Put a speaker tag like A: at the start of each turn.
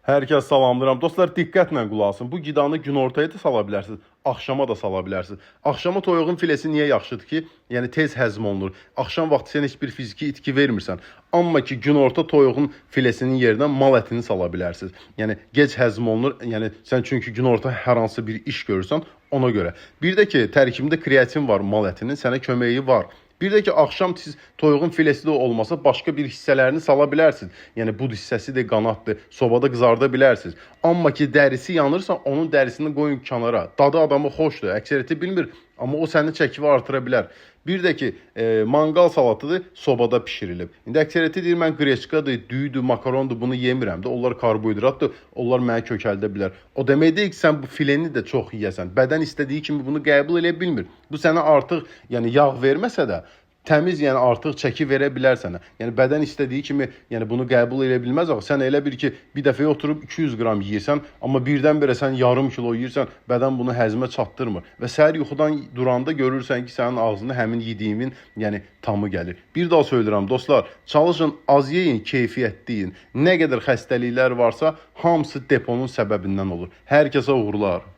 A: Hər kəs salamlayıram. Dostlar, diqqətlə qulaq asın. Bu qidanı günortaya da sala bilərsiniz, axşama da sala bilərsiniz. Axşama toyuğun filesi niyə yaxşıdır ki? Yəni tez həzm olunur. Axşam vaxtı sən heç bir fiziki itki vermirsən. Amma ki günorta toyuğun filesinin yerinə mal ətini sala bilərsiniz. Yəni gec həzm olunur. Yəni sən çünki günorta hər hansı bir iş görürsən, ona görə. Bir də ki, tərkibində kreatin var mal ətinin, sənə köməyi var. Bir də ki, axşam siz toyuğun filesi də olmasa başqa bir hissələrini sala bilərsiniz. Yəni bud hissəsi də qanaddır, sobada qızarda bilərsiniz. Amma ki, dərisi yanırsa, onun dərisini qoyun kənara. Dadı adamı xoşdur, əksəriyyəti bilmir, amma o sənin çəkini artıra bilər. Bir də ki, manqal salatıdır, sobada bişirilib. İndi əksəriyyəti deyir, mən qreçkadır, düydür, makarondur, bunu yemirəm də. Onlar karbohidratdır, onlar mənə kökəldə bilər. O demək deyil ki, sən bu fileni də çox yeyəsən. Bədən istədiyi kimi bunu qəbul edə bilmir. Bu sənə artıq yəni yağ verməsə də, təmiz, yəni artıq çəki verə bilər sənə. Yəni bədən istədiyi kimi, yəni bunu qəbul edə bilməz axı. Sən elə bil ki, bir dəfəyə oturub 200 qram yeyirsən, amma birdən-birə sən yarım kilo yeyirsən, bədən bunu həzmə çatdırmır və səhər yuxudan duranda görürsən ki, sənin ağzına həmin yediyimin, yəni tamı gəlir. Bir daha söylürəm dostlar, çalışın az yeyin, keyfiyyətli yeyin. Nə qədər xəstəliklər varsa, hamısı deponun səbəbindən olur. Hər kəsə uğurlar.